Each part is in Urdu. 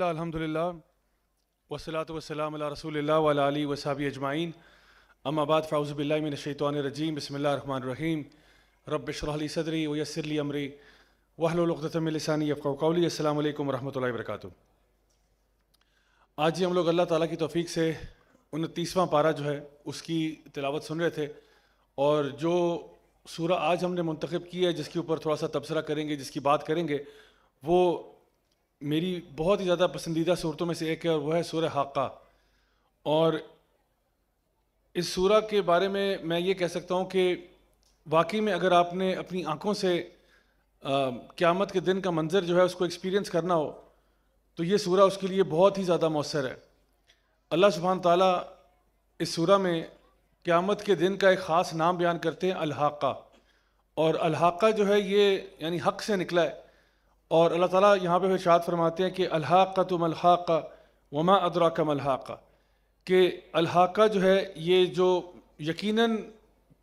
الحمدللہ والصلاۃ والسلام علی رسول اللہ وعلی آلہ وصحبہ اجمعین، اما بعد فاعوذ باللہ من الشیطان الرجیم، بسم اللہ الرحمن الرحیم۔ رب اشرح لی صدری ویسر لی امری واحلل عقدۃ من لسانی یفقہوا قولی۔ السلام علیکم ورحمۃ اللہ وبرکاتہ۔ آج ہم لوگ اللہ تعالیٰ کی توفیق سے 29واں پارہ جو ہے اس کی تلاوت سن رہے تھے، اور جو سورہ آج ہم نے منتخب کی ہے جس کے اوپر تھوڑا سا تبصرہ کریں گے، جس کی بات کریں گے، وہ میری بہت ہی زیادہ پسندیدہ صورتوں میں سے ایک ہے، اور وہ ہے سورہ حاقہ۔ اور اس سورہ کے بارے میں یہ کہہ سکتا ہوں کہ واقعی میں اگر آپ نے اپنی آنکھوں سے قیامت کے دن کا منظر جو ہے اس کو ایکسپیرینس کرنا ہو تو یہ سورہ اس کے لیے بہت ہی زیادہ مؤثر ہے۔ اللہ سبحانہ تعالیٰ اس سورہ میں قیامت کے دن کا ایک خاص نام بیان کرتے ہیں، الحاقہ۔ اور الحاقہ جو ہے یہ یعنی حق سے نکلا ہے، اور اللہ تعالیٰ یہاں پہ ارشاد فرماتے ہیں کہ الحاقۃ ما الحاقہ وما ادراک ما الحاقہ، کہ الحاقہ جو ہے یہ جو یقیناً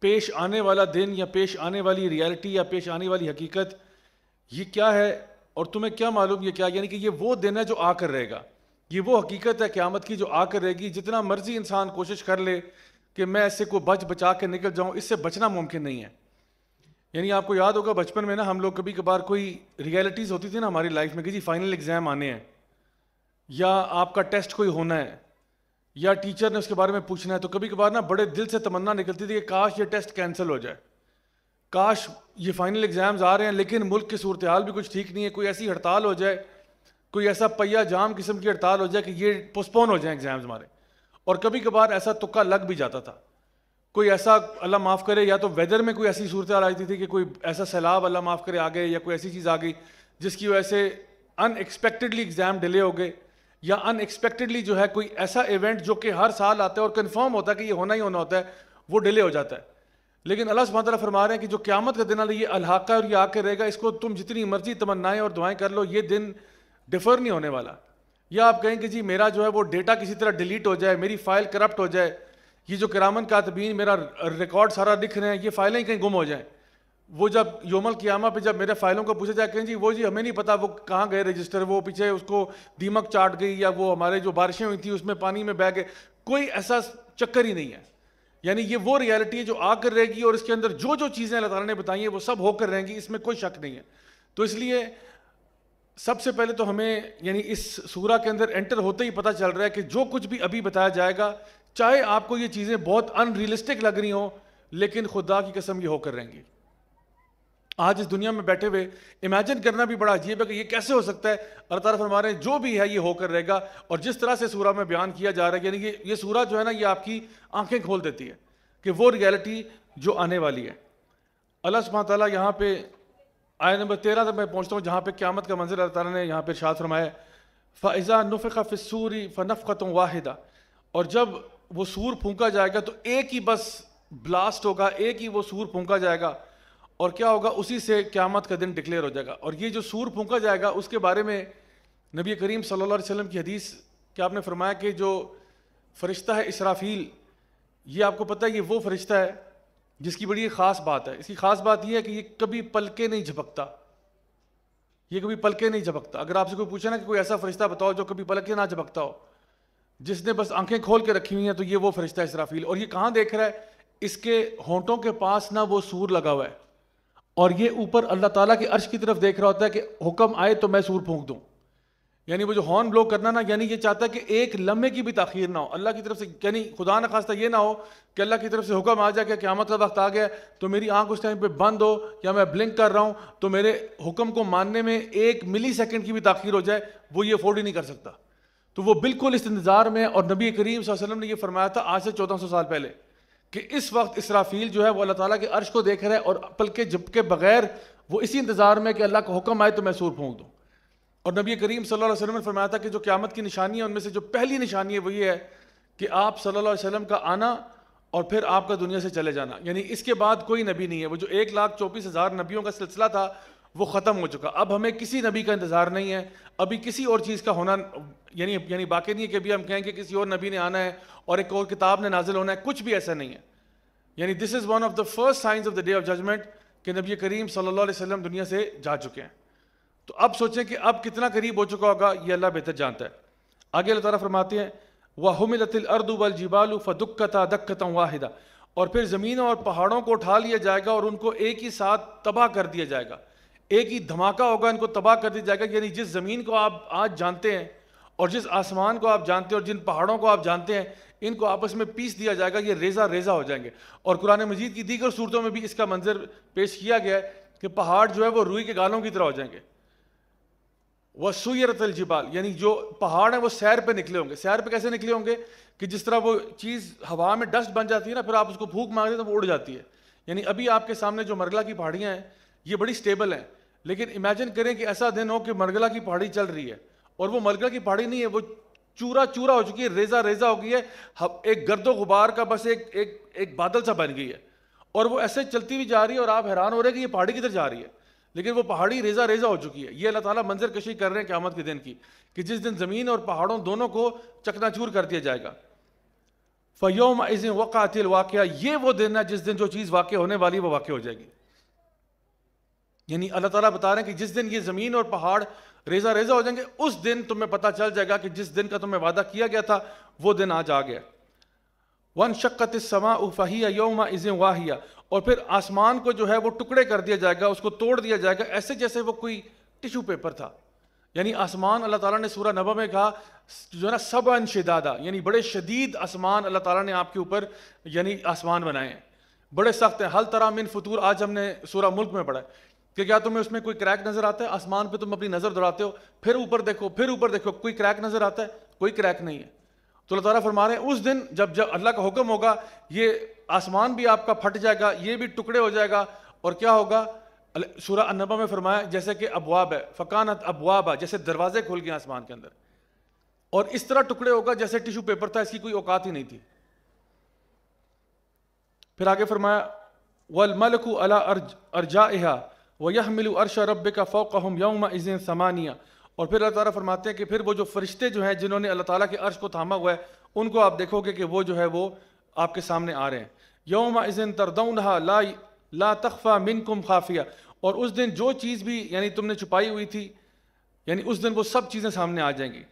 پیش آنے والا دن یا پیش آنے والی ریالٹی یا پیش آنے والی حقیقت یہ کیا ہے، اور تمہیں کیا معلوم یہ کیا، یعنی کہ یہ وہ دن ہے جو آ کر رہے گا، یہ وہ حقیقت ہے قیامت کی جو آ کر رہے گی۔ جتنا مرضی انسان کوشش کر لے کہ میں اس سے کو بچا کے نکل جاؤں، اس سے بچنا ممکن نہیں ہے۔ یعنی آپ کو یاد ہوگا بچپن میں نا ہم لوگ کبھی کبھار کوئی ریئلٹیز ہوتی تھی نا ہماری لائف میں کہ جی فائنل ایگزام آنے ہیں، یا آپ کا ٹیسٹ کوئی ہونا ہے، یا ٹیچر نے اس کے بارے میں پوچھنا ہے، تو کبھی کبھار نا بڑے دل سے تمنا نکلتی تھی کہ کاش یہ ٹیسٹ کینسل ہو جائے، کاش یہ فائنل ایگزامز آ رہے ہیں لیکن ملک کی صورتحال بھی کچھ ٹھیک نہیں ہے، کوئی ایسی ہڑتال ہو جائے، کوئی ایسا پہیا جام قسم کی ہڑتال ہو جائے کہ یہ پوسٹپون ہو جائیں ایگزامز ہمارے۔ اور کبھی کبھار ایسا تکا لگ بھی جاتا تھا، کوئی ایسا اللہ معاف کرے، یا تو ویدر میں کوئی ایسی صورتحال آئی تھی کہ کوئی ایسا سیلاب اللہ معاف کرے آ گئے، یا کوئی ایسی چیز آ گئی جس کی وجہ سے ان ایکسپیکٹڈلی ایگزام ڈیلے ہو گئے، یا ان ایکسپیکٹڈلی جو ہے کوئی ایسا ایونٹ جو کہ ہر سال آتا ہے اور کنفرم ہوتا ہے کہ یہ ہونا ہی ہونا ہوتا ہے وہ ڈیلے ہو جاتا ہے۔ لیکن اللہ سبحانہ تعالیٰ فرما رہے ہیں کہ جو قیامت کا دن ہے یہ الحاقہ اور یہ آ کے رہے گا، اس کو تم جتنی مرضی تمنائیں اور دعائیں کر لو یہ دن ڈیفر نہیں ہونے والا۔ یا آپ کہیں کہ جی میرا جو ہے وہ ڈیٹا کسی طرح ڈیلیٹ ہو جائے، میری فائل کرپٹ ہو جائے، یہ جو کرامن کاتبین میرا ریکارڈ سارا لکھ رہے ہیں یہ فائلیں کہیں گم ہو جائیں، وہ جب یوم القیامہ پہ جب میرے فائلوں کو پوچھا جائے کہ جی وہ جی ہمیں نہیں پتا وہ کہاں گئے رجسٹر، وہ پیچھے اس کو دیمک چاٹ گئی، یا وہ ہمارے جو بارشیں ہوئی تھیں اس میں پانی میں بہہ گئے، کوئی ایسا چکر ہی نہیں ہے۔ یعنی یہ وہ ریالٹی ہے جو آ کر رہے گی، اور اس کے اندر جو جو چیزیں اللہ تعالیٰ نے بتائی ہیں وہ سب ہو کر رہیں گی، اس میں کوئی شک نہیں ہے۔ تو اس لیے سب سے پہلے تو ہمیں یعنی اس سورہ کے اندر انٹر ہوتے ہی پتہ چل رہا ہے کہ جو کچھ بھی ابھی بتایا جائے گا، چاہے آپ کو یہ چیزیں بہت ان ریئلسٹک لگ رہی ہوں، لیکن خدا کی قسم یہ ہو کر رہیں گی۔ آج اس دنیا میں بیٹھے ہوئے امیجن کرنا بھی بڑا عجیب ہے کہ یہ کیسے ہو سکتا ہے۔ اللہ تعالیٰ فرما رہے ہیں جو بھی ہے یہ ہو کر رہے گا، اور جس طرح سے سورہ میں بیان کیا جا رہا ہے یعنی یہ سورہ جو ہے نا یہ آپ کی آنکھیں کھول دیتی ہے کہ وہ ریالٹی جو آنے والی ہے۔ اللہ سبحانہ تعالیٰ یہاں پہ آیت نمبر 13 تک میں پہنچتا ہوں جہاں پہ قیامت کا منظر اللہ تعالیٰ نے یہاں پہ ارشاد فرمایا ہے، فَإِذَا نُفِخَ فِي الصُّورِ فَنَفْخَةٌ وَاحِدَةٌ، اور جب وہ سور پھونکا جائے گا تو ایک ہی بس بلاسٹ ہوگا، ایک ہی وہ سور پھونکا جائے گا، اور کیا ہوگا اسی سے قیامت کا دن ڈکلیئر ہو جائے گا۔ اور یہ جو سور پھونکا جائے گا اس کے بارے میں نبی کریم صلی اللہ علیہ وسلم کی حدیث کہ آپ نے فرمایا کہ جو فرشتہ ہے اسرافیل، یہ آپ کو پتہ ہے یہ وہ فرشتہ ہے جس کی بڑی خاص بات ہے۔ اس کی خاص بات یہ ہے کہ یہ کبھی پلکیں نہیں جھپکتا، یہ کبھی پلکیں نہیں جھپکتا۔ اگر آپ سے کوئی پوچھے نا کہ کوئی ایسا فرشتہ بتاؤ جو کبھی پلکیں نہ جھپکتا ہو، جس نے بس آنکھیں کھول کے رکھی ہوئی ہیں، تو یہ وہ فرشتہ اسرافیل۔ اور یہ کہاں دیکھ رہا ہے؟ اس کے ہونٹوں کے پاس نا وہ سور لگا ہوا ہے، اور یہ اوپر اللہ تعالیٰ کے عرش کی طرف دیکھ رہا ہوتا ہے کہ حکم آئے تو میں سور پھونک دوں۔ یعنی وہ جو ہارن بلو کرنا نا، یعنی یہ چاہتا ہے کہ ایک لمحے کی بھی تاخیر نہ ہو اللہ کی طرف سے، یعنی خدا نہ خواستہ یہ نہ ہو کہ اللہ کی طرف سے حکم آ جائے کہ قیامت کا وقت آ گیا تو میری آنکھ اس ٹائم پہ بند ہو، یا میں بلنک کر رہا ہوں تو میرے حکم کو ماننے میں ایک ملی سیکنڈ کی بھی تاخیر ہو جائے، وہ یہ افورڈ ہی نہیں کر سکتا۔ تو وہ بالکل اس انتظار میں، اور نبی کریم صلی اللہ علیہ وسلم نے یہ فرمایا تھا آج سے 1400 سال پہلے کہ اس وقت اسرافیل جو ہے وہ اللہ تعالیٰ کے عرش کو دیکھ رہا ہے، اور پلکے جھپکے بغیر وہ اسی انتظار میں کہ اللہ کا حکم آئے تو میں سور پھونک دوں۔ اور نبی کریم صلی اللہ علیہ وسلم نے فرمایا تھا کہ جو قیامت کی نشانی ہے ان میں سے جو پہلی نشانی ہے وہ یہ ہے کہ آپ صلی اللہ علیہ وسلم کا آنا اور پھر آپ کا دنیا سے چلے جانا، یعنی اس کے بعد کوئی نبی نہیں ہے۔ وہ جو 1,34,000 نبیوں کا سلسلہ تھا وہ ختم ہو چکا، اب ہمیں کسی نبی کا انتظار نہیں ہے، ابھی کسی اور چیز کا ہونا یعنی باقی نہیں ہے کہ ابھی ہم کہیں کہ کسی اور نبی نے آنا ہے اور ایک اور کتاب نے نازل ہونا ہے، کچھ بھی ایسا نہیں ہے۔ یعنی this is one of the first signs of the day of judgement کہ نبی کریم صلی اللہ علیہ وسلم دنیا سے جا چکے ہیں۔ تو اب سوچیں کہ اب کتنا قریب ہو چکا ہوگا، یہ اللہ بہتر جانتا ہے۔ آگے اللہ تعالیٰ فرماتے ہیں وَحُمِلَتِ الْأَرْضُ وَالْجِبَالُ فَدُكَّتَا دَكَّةً وَاحِدَةً، اور پھر زمینوں اور پہاڑوں کو اٹھا لیا جائے گا اور ان کو ایک ہی ساتھ تباہ کر دیا جائے گا، ایک ہی دھماکہ ہوگا، ان کو تباہ کر دیا جائے گا۔ یعنی جس زمین کو آپ آج جانتے ہیں اور جس آسمان کو آپ جانتے ہیں اور جن پہاڑوں کو آپ جانتے ہیں، ان کو آپس میں پیس دیا جائے گا، یہ ریزہ ریزہ ہو جائیں گے۔ اور قرآن مجید کی دیگر صورتوں میں بھی اس کا منظر پیش کیا گیا ہے کہ پہاڑ جو ہے وہ روئی کے گالوں کی طرح ہو جائیں گے۔ وَسُيِّرَتِ الْجِبَالِ، یعنی جو پہاڑ ہیں وہ سیر پہ نکلے ہوں گے۔ سیر پہ کیسے نکلے ہوں گے کہ جس طرح وہ چیز ہوا میں ڈسٹ بن جاتی ہے نا، پھر آپ اس کو پھونک مارتے ہیں تو وہ اڑ جاتی ہے۔ یعنی ابھی آپ کے سامنے جو مرگلا کی پہاڑیاں ہیں یہ بڑی سٹیبل ہیں، لیکن امیجن کریں کہ ایسا دن ہو کہ مرگلا کی پہاڑی چل رہی ہے اور وہ مرگلا کی پہاڑی نہیں ہے، وہ چورا چورا ہو چکی ہے، ریزہ ریزہ ہو گئی ہے، ایک گرد و غبار کا بس ایک بادل سا بن گئی ہے، اور وہ ایسے چلتی ہوئی جا رہی ہے اور آپ حیران ہو رہے ہیں کہ یہ پہاڑی کدھر جا رہی ہے، لیکن وہ پہاڑی ریزہ ریزہ ہو چکی ہے۔ یہ اللہ تعالیٰ منظر کشی کر رہے ہیں قیامت کے دن کی، کہ جس دن زمین اور پہاڑوں دونوں کو چکنا چور کر دیا جائے گا۔ فَيَوْمَئِذٍ وَقَعَتِ الْوَاقِعَةُ، یہ وہ دن ہے جس دن جو چیز واقع ہونے والی وہ واقع ہو جائے گی۔ یعنی اللہ تعالیٰ بتا رہے ہیں کہ جس دن یہ زمین اور پہاڑ ریزہ ریزہ ہو جائیں گے، اس دن تمہیں پتہ چل جائے گا کہ جس دن کا تمہیں وعدہ کیا گیا تھا وہ دن آج آ گیا۔ وَانشَقَّتِ السَّمَاءُ فَهِيَ يَوْمَئِذٍ وَاهِيَةٌ، اور پھر آسمان کو جو ہے وہ ٹکڑے کر دیا جائے گا، اس کو توڑ دیا جائے گا ایسے جیسے وہ کوئی ٹیشو پیپر تھا۔ یعنی آسمان اللہ تعالیٰ نے سورہ نبا میں کہا جو ہے نا سبعًا شدادا، یعنی بڑے شدید آسمان اللہ تعالیٰ نے آپ کے اوپر یعنی آسمان بنائے ہیں، بڑے سخت ہیں۔ حل تری من فطور، آج ہم نے سورہ ملک میں پڑھا ہے کہ کیا تمہیں اس میں کوئی کریک نظر آتا ہے؟ آسمان پہ تم اپنی نظر دوڑاتے ہو، پھر اوپر دیکھو، پھر اوپر دیکھو، کوئی کریک نظر آتا ہے؟ کوئی کریک نہیں ہے۔ تو اللہ تعالیٰ فرما رہے ہیں اس دن جب اللہ کا حکم ہوگا یہ آسمان بھی آپ کا پھٹ جائے گا، یہ بھی ٹکڑے ہو جائے گا، اور کیا ہوگا؟ سورہ النبا میں فرمایا جیسے کہ ابواب ہے، فکانت ابوابا، جیسے دروازے کھل گئے آسمان کے اندر، اور اس طرح ٹکڑے ہوگا جیسے ٹیشو پیپر تھا، اس کی کوئی اوقات ہی نہیں تھی۔ پھر آگے فرمایا والملک علی ارجائها وَيَحْمِلُ عَرْشَ رَبِّكَ فَوْقَهُمْ يَوْمَئِذٍ ثَمَانِيَةٌ، اور پھر اللہ تعالیٰ فرماتے ہیں کہ پھر وہ جو فرشتے جو ہیں جنہوں نے اللہ تعالیٰ کے عرش کو تھاما ہوا ہے، ان کو آپ دیکھو گے کہ وہ جو ہے وہ آپ کے سامنے آ رہے ہیں۔ يَوْمَئِذٍ تَرْضَوْنَهَا لَا تَخْفَى مِنْكُمْ خَافِيَةٌ، اور اس دن جو چیز بھی یعنی تم نے چھپائی ہوئی تھی، یعنی اس دن وہ سب چیزیں سامنے آ جائیں گی،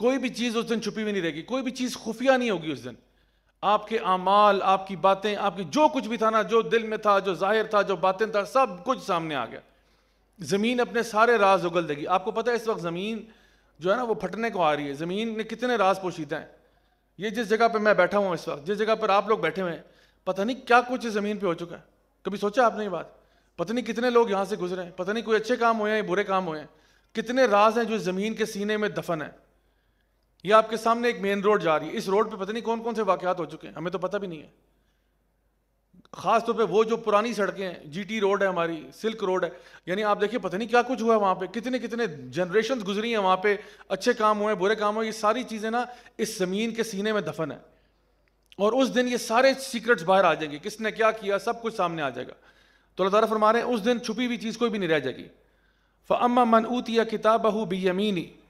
کوئی بھی چیز اس دن چھپی ہوئی نہیں رہے گی، کوئی بھی چیز خفیہ نہیں ہوگی اس دن۔ آپ کے اعمال، آپ کی باتیں، آپ کی جو کچھ بھی تھا نا، جو دل میں تھا، جو ظاہر تھا، جو باطن تھا، سب کچھ سامنے آ گیا۔ زمین اپنے سارے راز اگل دے گی۔ آپ کو پتہ ہے اس وقت زمین جو ہے نا وہ پھٹنے کو آ رہی ہے، زمین نے کتنے راز پوشیدہ ہیں۔ یہ جس جگہ پہ میں بیٹھا ہوں اس وقت، جس جگہ پر آپ لوگ بیٹھے ہوئے ہیں، پتہ نہیں کیا کچھ زمین پہ ہو چکا ہے۔ کبھی سوچا آپ نے یہ بات؟ پتہ نہیں کتنے لوگ یہاں سے گزرے ہیں، پتہ نہیں کوئی اچھے کام ہوئے ہیں برے کام ہوئے ہیں، کتنے راز ہیں جو زمین کے سینے میں دفن ہیں۔ یہ آپ کے سامنے ایک مین روڈ جا رہی ہے، اس روڈ پہ پتہ نہیں کون کون سے واقعات ہو چکے ہیں، ہمیں تو پتہ بھی نہیں ہے۔ خاص طور پہ وہ جو پرانی سڑکیں ہیں، جی ٹی روڈ ہے ہماری، سلک روڈ ہے، یعنی آپ دیکھیے پتہ نہیں کیا کچھ ہوا ہے وہاں پہ، کتنے کتنے جنریشنز گزری ہیں وہاں پہ، اچھے کام ہوئے برے کام ہوئے، یہ ساری چیزیں نا اس زمین کے سینے میں دفن ہیں، اور اس دن یہ سارے سیکرٹس باہر آ جائیں گے، کس نے کیا کیا سب کچھ سامنے آ جائے گا۔ تو اللہ تعالیٰ فرما رہے ہیں اس دن چھپی ہوئی چیز کوئی بھی نہیں رہ جائے گی۔ فَأَمَّا مَنْ أُوتِيَ كِتَابَهُ بِيَمِينِهِ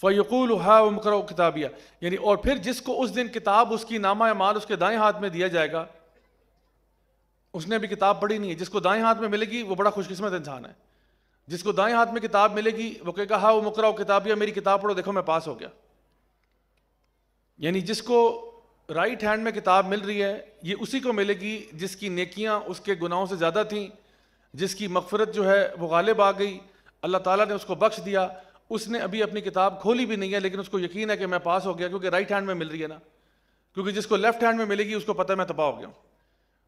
فَيَقُولُ هَاؤُمُ اقْرَءُوا كِتَابِيَهْ، یعنی اور پھر جس کو اس دن کتاب اس کی نامہ اعمال اس کے دائیں ہاتھ میں دیا جائے گا، اس نے ابھی کتاب پڑھی نہیں ہے، جس کو دائیں ہاتھ میں ملے گی وہ بڑا خوش قسمت انسان ہے۔ جس کو دائیں ہاتھ میں کتاب ملے گی وہ کہے گا ہاؤم اقرؤوا کتابیہ، میری کتاب پڑھو، دیکھو میں پاس ہو گیا۔ یعنی جس کو رائٹ ہینڈ میں کتاب مل رہی ہے یہ اسی کو ملے گی جس کی نیکیاں اس کے گناہوں سے زیادہ تھیں، جس کی مغفرت جو ہے وہ غالب آ گئی، اللہ تعالیٰ نے اس کو بخش دیا، اس نے ابھی اپنی کتاب کھولی بھی نہیں ہے لیکن اس کو یقین ہے کہ میں پاس ہو گیا، کیونکہ رائٹ ہینڈ میں مل رہی ہے نا، کیونکہ جس کو لیفٹ ہینڈ میں ملے گی اس کو پتہ ہے میں تباہ ہو گیا ہوں۔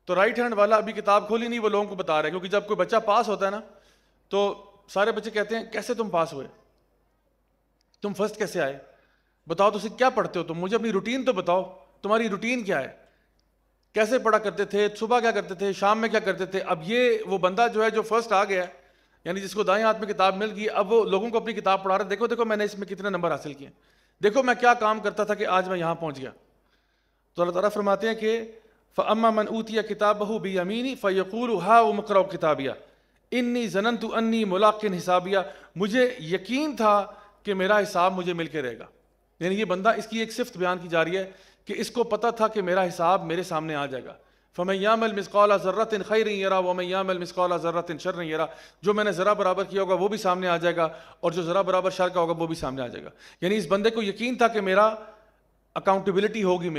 تو رائٹ ہینڈ والا ابھی کتاب کھولی نہیں، وہ لوگوں کو بتا رہا ہے، کیونکہ جب کوئی بچہ پاس ہوتا ہے نا تو سارے بچے کہتے ہیں کیسے تم پاس ہوئے، تم فرسٹ کیسے آئے، بتاؤ تو کیا پڑھتے ہو تم، مجھے اپنی روٹین تو بتاؤ، تمہاری روٹین کیا ہے، کیسے پڑھا کرتے تھے، صبح کیا کرتے تھے، شام میں کیا کرتے تھے۔ اب یہ وہ بندہ جو ہے جو فرسٹ آ گیا ہے، یعنی جس کو دائیں ہاتھ میں کتاب مل گئی، اب وہ لوگوں کو اپنی کتاب پڑھا رہا ہے، دیکھو دیکھو میں نے اس میں کتنے نمبر حاصل کیے، دیکھو میں کیا کام کرتا تھا کہ آج میں یہاں پہنچ گیا۔ تو اللہ تعالیٰ فرماتے ہیں کہ فَأَمَّا مَنْ أُوتِيَ كِتَابَهُ بِيَمِينِهِ فَيَقُولُ هَاؤُمُ اقْرَءُوا كِتَابِيَهْ إِنِّي ظَنَنْتُ أَنِّي مُلَاقٍ حِسَابِيَهْ، مجھے یقین تھا کہ میرا حساب مجھے مل کے رہے گا۔ یعنی یہ بندہ، اس کی ایک صفت بیان کی جا رہی ہے کہ اس کو پتہ تھا کہ میرا حساب میرے سامنے آ جائے گا۔ فَمَن يَعْمَلْ مِثْقَالَ ذَرَّةٍ خَيْرٍ يَرَى وَمَن يَعْمَلْ مِثْقَالَ ذَرَّةٍ شَرٍّ يَرَى، جو میں نے ذرا برابر کیا ہوگا وہ بھی سامنے آ جائے گا، اور جو ذرا برابر شر کا ہوگا وہ بھی سامنے آ جائے گا. یعنی اس بندے کو یقین تھا کہ میرا اکاؤنٹیبلٹی ہوگی،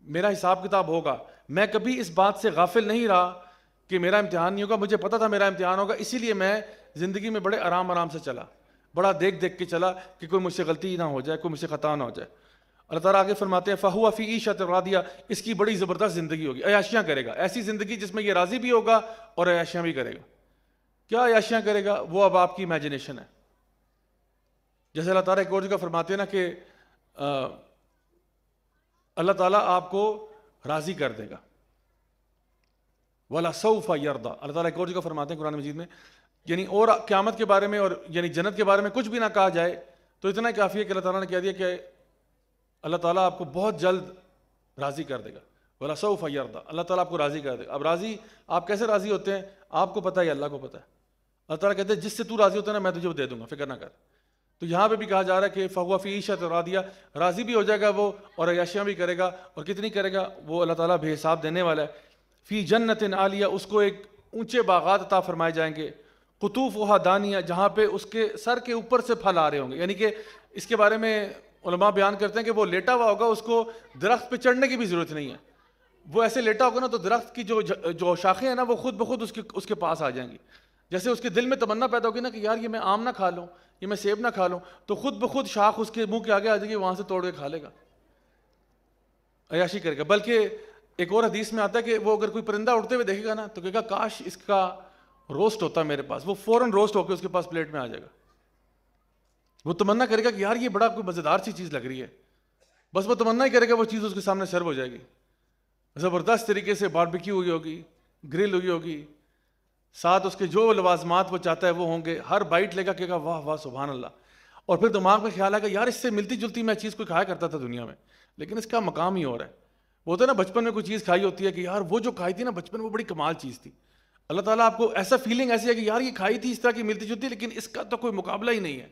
میرا حساب کتاب ہوگا. میں کبھی اس بات سے غافل نہیں رہا کہ میرا امتحان نہیں ہوگا، مجھے پتا تھا میرا امتحان ہوگا، اسی لیے میں زندگی میں بڑے آرام سے چلا، بڑا دیکھ کے چلا کہ کوئی مجھ سے غلطی نہ ہو جائے، کوئی مجھ سے خطا نہ ہو جائے. اللہ تعالیٰ آگے فرماتے ہیں فَهُوَ فِي عِيشَةٍ رَاضِيَةٍ، اس کی بڑی زبردست زندگی ہوگی، عیاشیاں کرے گا، ایسی زندگی جس میں یہ راضی بھی ہوگا اور عیاشیاں بھی کرے گا. کیا عیاشیاں کرے گا؟ وہ اب آپ کی امیجنیشن ہے. جیسے اللہ تعالیٰ ایک اور جگہ فرماتے ہیں نا کہ اللہ تعالیٰ آپ کو راضی کر دے گا. وَلَسَوْفَ يَرْضَى، اللہ تعالیٰ ایک اور جگہ فرماتے ہیں قرآن مجید میں، یعنی اور قیامت کے بارے میں اور یعنی جنت کے بارے میں کچھ بھی نہ کہا جائے تو اتنا ہی کافی ہے کہ اللہ تعالیٰ نے کہہ دیا کہ اللہ تعالیٰ آپ کو بہت جلد راضی کر دے گا. وَلَسَوْفَ يَرْضَى، اللہ تعالیٰ آپ کو راضی کر دے گا. اب راضی آپ کیسے راضی ہوتے ہیں؟ آپ کو پتہ ہے، اللہ کو پتہ ہے. اللہ تعالیٰ کہتے ہیں جس سے تو راضی ہوتا ہے نا میں تجھے وہ دے دوں گا، فکر نہ کر. تو یہاں پہ بھی کہا جا رہا ہے کہ فَهُوَ فِي عِيشَةٍ رَاضِيَةٍ، راضی بھی ہو جائے گا وہ اور عیاشیاں بھی کرے گا، اور کتنی کرے گا وہ اللہ تعالیٰ بے حساب دینے والا ہے. فی جنت عالیہ، اس کو ایک اونچے باغات عطا فرمائے جائیں گے. قطوفها دانیہ، جہاں پہ اس کے سر کے اوپر سے پھل آ رہے ہوں گے. یعنی کہ اس کے بارے میں علماء بیان کرتے ہیں کہ وہ لیٹا ہوا ہوگا، اس کو درخت پہ چڑھنے کی بھی ضرورت نہیں ہے. وہ ایسے لیٹا ہوگا نا تو درخت کی جو شاخیں ہیں نا وہ خود بخود اس کے پاس آ جائیں گی. جیسے اس کے دل میں تمنا پیدا ہوگی نا کہ یار یہ میں آم نہ کھا لوں، یہ میں سیب نہ کھا لوں، تو خود بخود شاخ اس کے منہ کے آگے آ جائے گی، وہاں سے توڑ کے کھا لے گا، عیاشی کرے گا. بلکہ ایک اور حدیث میں آتا ہے کہ وہ اگر کوئی پرندہ اڑتے ہوئے دیکھے گا نا تو کہے گا کاش اس کا روسٹ ہوتا میرے پاس، وہ فوراً روسٹ ہو کے اس کے پاس پلیٹ میں آ جائے گا. وہ تمنا کرے گا کہ یار یہ بڑا کوئی مزیدار سی چیز لگ رہی ہے، بس وہ تمنا ہی کرے گا، وہ چیز اس کے سامنے سرو ہو جائے گی. زبردست طریقے سے باربیکیو ہوئی ہوگی، گرل ہوئی ہوگی، ساتھ اس کے جو لوازمات وہ چاہتا ہے وہ ہوں گے. ہر بائٹ لے گا کہ واہ واہ سبحان اللہ. اور پھر دماغ میں خیال آئے گا یار اس سے ملتی جلتی میں چیز کوئی کھایا کرتا تھا دنیا میں، لیکن اس کا مقام ہی اور ہے. وہ ہوتا ہے نا بچپن میں کوئی چیز کھائی ہوتی ہے کہ یار وہ جو کھائی تھی نا بچپن میں وہ بڑی کمال چیز تھی. اللہ تعالیٰ آپ کو ایسا فیلنگ ایسی ہے کہ یار یہ کھائی تھی اس طرح کی ملتی جلتی، لیکن اس کا تو کوئی مقابلہ ہی نہیں ہے.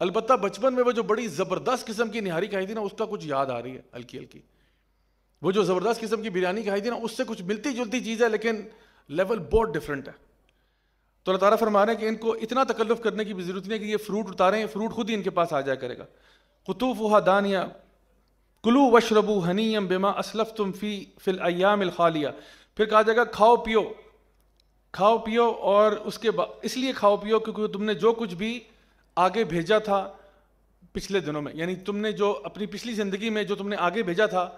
البتہ بچپن میں وہ جو بڑی زبردست قسم کی نہاری کھائی تھی نا اس کا کچھ یاد آ رہی ہے ہلکی ہلکی. وہ جو زبردست قسم کی بریانی کھائی تھی نا اس سے کچھ ملتی جلتی چیز ہے لیکن لیول بہت ڈفرینٹ ہے. تو اللہ تعالیٰ فرما رہے ہیں کہ ان کو اتنا تکلف کرنے کی بھی ضرورت نہیں ہے کہ یہ فروٹ اتاریں، فروٹ خود ہی ان کے پاس آ جایا کرے گا. قطوفها دانیہ کلوا واشربوا ہنیئا بما اسلفتم فی الایام الخالیہ. پھر کہا جائے گا کھاؤ پیو اور اس کے اس لیے کھاؤ پیو کیونکہ تم نے جو کچھ بھی آگے بھیجا تھا پچھلے دنوں میں، یعنی تم نے جو اپنی پچھلی زندگی میں جو تم نے آگے بھیجا تھا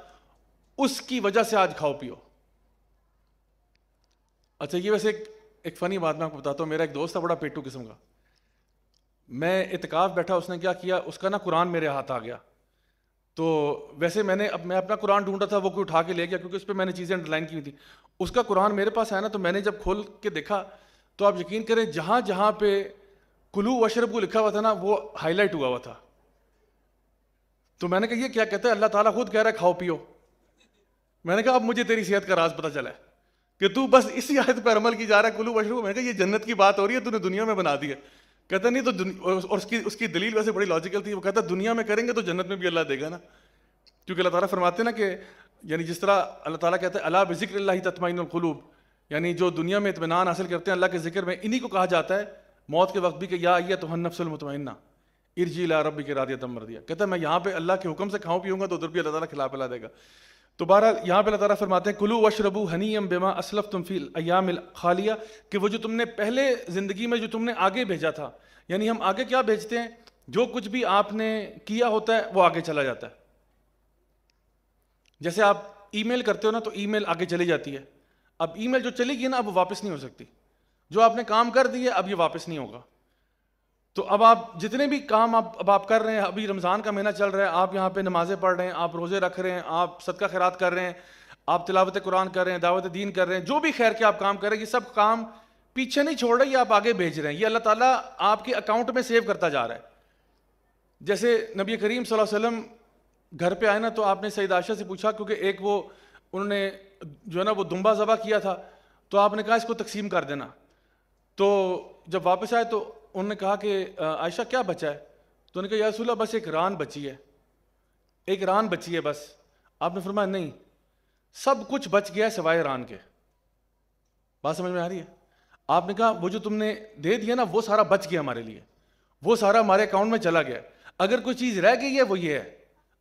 اس کی وجہ سے آج کھاؤ پیو. اچھا یہ ویسے ایک فنی بات میں آپ کو بتاتا ہوں. میرا ایک دوست تھا بڑا پیٹو قسم کا، میں اعتکاف بیٹھا، اس نے کیا کیا، اس کا نا قرآن میرے ہاتھ آ گیا. تو ویسے میں اپنا قرآن ڈھونڈا تھا، وہ کوئی اٹھا کے لے گیا کیونکہ اس پہ میں نے چیزیں انڈر لائن کی ہوئی تھی. اس کا قرآن میرے پاس ہے نا، تو میں نے جب کھول کے دیکھا تو آپ یقین کریں جہاں جہاں پہ کلو وشربو لکھا ہوا تھا نا وہ ہائی لائٹ ہوا ہوا تھا. تو میں نے کہا یہ کیا کہتا ہے، اللہ تعالیٰ خود کہہ رہا ہے کھاؤ پیو. میں نے کہا اب مجھے تیری صحت کا راز پتہ چلا ہے کہ تو بس اسی آیت پر عمل کی جا رہا ہے، کلو وشربو. میں نے کہا یہ جنت کی بات ہو رہی ہے، تو نے دنیا میں بنا دی ہے. کہتا نہیں تو اور اس کی دلیل ویسے بڑی لاجیکل تھی. وہ کہتا دنیا میں کریں گے تو جنت میں بھی اللہ دے گا نا، کیونکہ اللہ تعالیٰ فرماتے ہیں نا کہ یعنی جس طرح اللہ تعالیٰ کہتے ہیں الا بذکر اللہ تطمئن القلوب، یعنی جو دنیا میں اطمینان حاصل کرتے ہیں اللہ کے ذکر میں، انہی کو کہا جاتا ہے موت کے وقت بھی کہ یا ایتھا النفس المطمئنہ ارجعی الی ربک راضیۃ مرضیہ. کہتا ہے میں یہاں پہ اللہ کے حکم سے کھاؤں پیوں گا تو ادھر بھی اللہ تعالیٰ کھلا پلا دے گا. تو بہرحال یہاں پہ اللہ تعالیٰ فرماتے ہیں کلوا واشربوا ہنیئا بما اسلفتم فی الایام الخالیہ، کہ وہ جو تم نے پہلے زندگی میں جو تم نے آگے بھیجا تھا، یعنی ہم آگے کیا بھیجتے ہیں، جو کچھ بھی آپ نے کیا ہوتا ہے وہ آگے چلا جاتا ہے. جیسے آپ ای میل کرتے ہو نا تو ای میل آگے چلی جاتی ہے. اب ای میل جو چلی گئی نا اب وہ واپس نہیں ہو سکتی. جو آپ نے کام کر دیے اب یہ واپس نہیں ہوگا. تو اب آپ جتنے بھی کام اب آپ کر رہے ہیں، ابھی رمضان کا مہینہ چل رہا ہے، آپ یہاں پہ نمازیں پڑھ رہے ہیں، آپ روزے رکھ رہے ہیں، آپ صدقہ خیرات کر رہے ہیں، آپ تلاوت قرآن کر رہے ہیں، دعوت دین کر رہے ہیں، جو بھی خیر کے آپ کام کر رہے ہیں، یہ سب کام پیچھے نہیں چھوڑ رہے، یہ آپ آگے بھیج رہے ہیں. یہ اللہ تعالیٰ آپ کے اکاؤنٹ میں سیو کرتا جا رہا ہے. جیسے نبی کریم صلی اللہ علیہ وسلم گھر پہ آئے نا تو آپ نے سید عائشہ سے پوچھا، کیونکہ ایک وہ انہوں نے جو ہے نا وہ دمبا ذبح کیا تھا، تو آپ نے کہا اس کو تقسیم کر دینا. تو جب واپس آئے تو انہوں نے کہا کہ عائشہ کیا بچا ہے؟ تو انہوں نے کہا یا رسول اللہ بس ایک ران بچی ہے، ایک ران بچی ہے بس. آپ نے فرمایا نہیں، سب کچھ بچ گیا سوائے ایران کے. بات سمجھ میں آ رہی ہے؟ آپ نے کہا وہ جو تم نے دے دیا نا وہ سارا بچ گیا ہمارے لیے, وہ سارا ہمارے اکاؤنٹ میں چلا گیا. اگر کوئی چیز رہ گئی ہے وہ یہ ہے,